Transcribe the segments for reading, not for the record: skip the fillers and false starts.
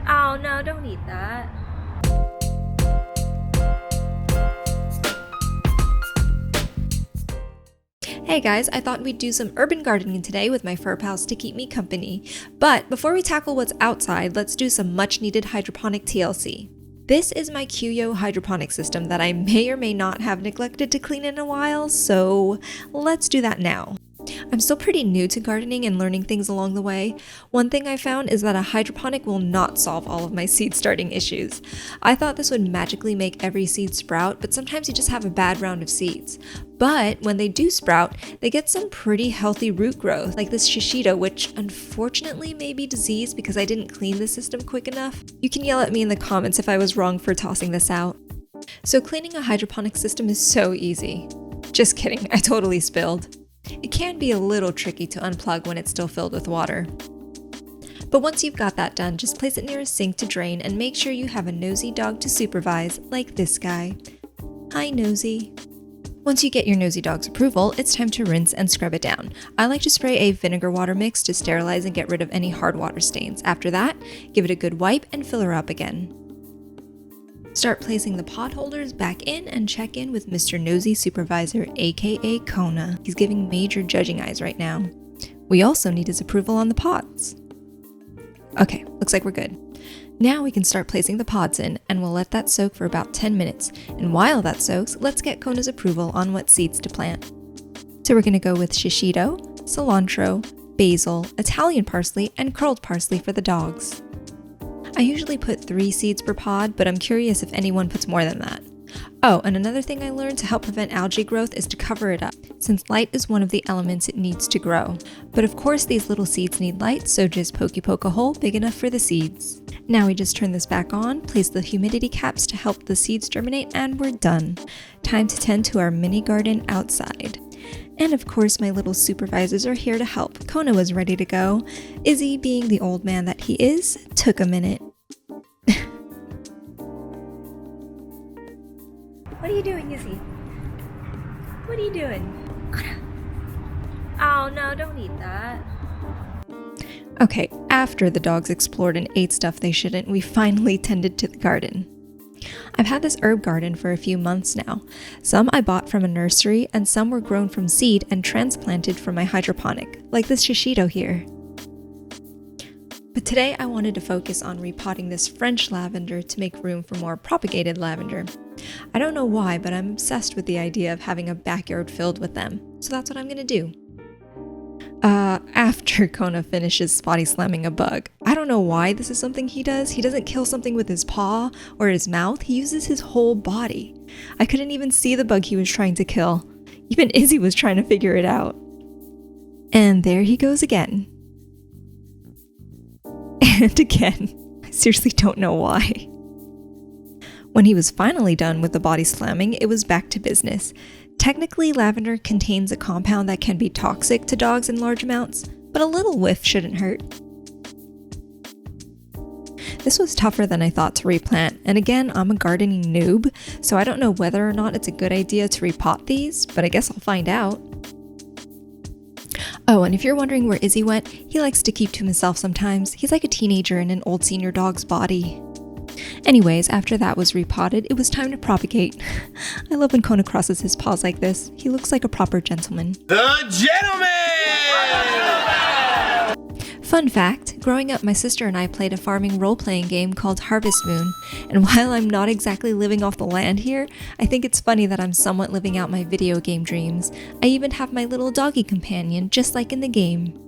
Oh no, don't eat that. Hey guys, I thought we'd do some urban gardening today with my fur pals to keep me company. But before we tackle what's outside, let's do some much needed hydroponic TLC. This is my QYO hydroponic system that I may or may not have neglected to clean in a while, so let's do that now. I'm still pretty new to gardening and learning things along the way. One thing I found is that a hydroponic will not solve all of my seed starting issues. I thought this would magically make every seed sprout, but sometimes you just have a bad round of seeds. But when they do sprout, they get some pretty healthy root growth, like this shishito, which unfortunately may be diseased because I didn't clean the system quick enough. You can yell at me in the comments if I was wrong for tossing this out. So cleaning a hydroponic system is so easy. Just kidding, I totally spilled. It can be a little tricky to unplug when it's still filled with water. But once you've got that done, just place it near a sink to drain and make sure you have a nosy dog to supervise, like this guy. Hi, Nosy. Once you get your nosy dog's approval, it's time to rinse and scrub it down. I like to spray a vinegar water mix to sterilize and get rid of any hard water stains. After that, give it a good wipe and fill her up again. Start placing the pot holders back in and check in with Mr. Nosy Supervisor, aka Kona. He's giving major judging eyes right now. We also need his approval on the pots. Okay, looks like we're good. Now we can start placing the pods in, and we'll let that soak for about 10 minutes. And while that soaks, let's get Kona's approval on what seeds to plant. So we're going to go with shishito, cilantro, basil, Italian parsley, and curled parsley for the dogs. I usually put 3 seeds per pod, but I'm curious if anyone puts more than that. Oh, and another thing I learned to help prevent algae growth is to cover it up, since light is one of the elements it needs to grow. But of course these little seeds need light, so just poke a hole big enough for the seeds. Now we just turn this back on, place the humidity caps to help the seeds germinate, and we're done. Time to tend to our mini garden outside. And of course my little supervisors are here to help. Kona was ready to go. Izzy, being the old man that he is, took a minute. What are you doing, Izzy? What are you doing? Oh no, don't eat that. Okay, after the dogs explored and ate stuff they shouldn't, we finally tended to the garden. I've had this herb garden for a few months now. Some I bought from a nursery, and some were grown from seed and transplanted from my hydroponic, like this shishito here. But today I wanted to focus on repotting this French lavender to make room for more propagated lavender. I don't know why, but I'm obsessed with the idea of having a backyard filled with them, so that's what I'm gonna do. After Kona finishes body slamming a bug. I don't know why this is something he does. He doesn't kill something with his paw or his mouth. He uses his whole body. I couldn't even see the bug he was trying to kill. Even Izzy was trying to figure it out. And there he goes again. And again. I seriously don't know why. When he was finally done with the body slamming, it was back to business. Technically, lavender contains a compound that can be toxic to dogs in large amounts, but a little whiff shouldn't hurt. This was tougher than I thought to replant, and again, I'm a gardening noob, so I don't know whether or not it's a good idea to repot these, but I guess I'll find out. Oh, and if you're wondering where Izzy went, he likes to keep to himself sometimes. He's like a teenager in an old senior dog's body. Anyways, after that was repotted, it was time to propagate. I love when Kona crosses his paws like this. He looks like a proper gentleman. The gentleman! Fun fact, growing up my sister and I played a farming role-playing game called Harvest Moon, and while I'm not exactly living off the land here, I think it's funny that I'm somewhat living out my video game dreams. I even have my little doggy companion, just like in the game.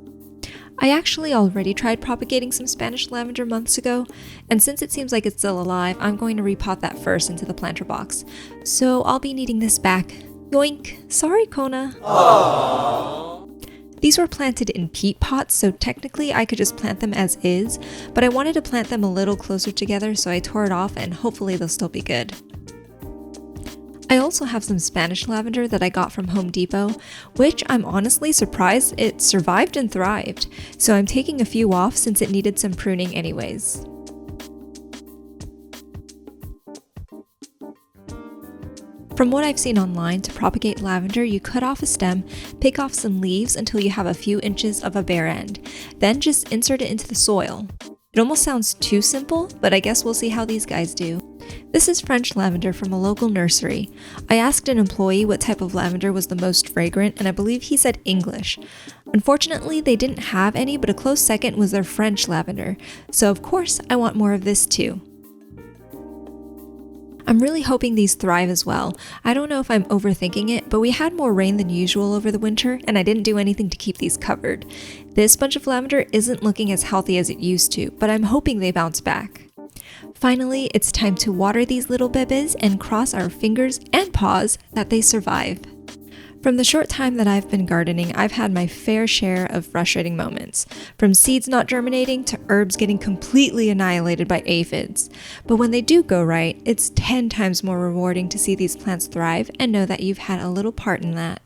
I actually already tried propagating some Spanish lavender months ago, and since it seems like it's still alive, I'm going to repot that first into the planter box. So I'll be needing this back. Yoink! Sorry, Kona. Aww. These were planted in peat pots, so technically I could just plant them as is, but I wanted to plant them a little closer together, so I tore it off and hopefully they'll still be good. I also have some Spanish lavender that I got from Home Depot, which I'm honestly surprised it survived and thrived, so I'm taking a few off since it needed some pruning anyways. From what I've seen online, to propagate lavender, you cut off a stem, pick off some leaves until you have a few inches of a bare end, then just insert it into the soil. It almost sounds too simple, but I guess we'll see how these guys do. This is French lavender from a local nursery. I asked an employee what type of lavender was the most fragrant, and I believe he said English. Unfortunately, they didn't have any, but a close second was their French lavender, so of course I want more of this too. I'm really hoping these thrive as well. I don't know if I'm overthinking it, but we had more rain than usual over the winter, and I didn't do anything to keep these covered. This bunch of lavender isn't looking as healthy as it used to, but I'm hoping they bounce back. Finally, it's time to water these little bebes and cross our fingers and paws that they survive. From the short time that I've been gardening, I've had my fair share of frustrating moments, from seeds not germinating to herbs getting completely annihilated by aphids. But when they do go right, it's 10 times more rewarding to see these plants thrive and know that you've had a little part in that.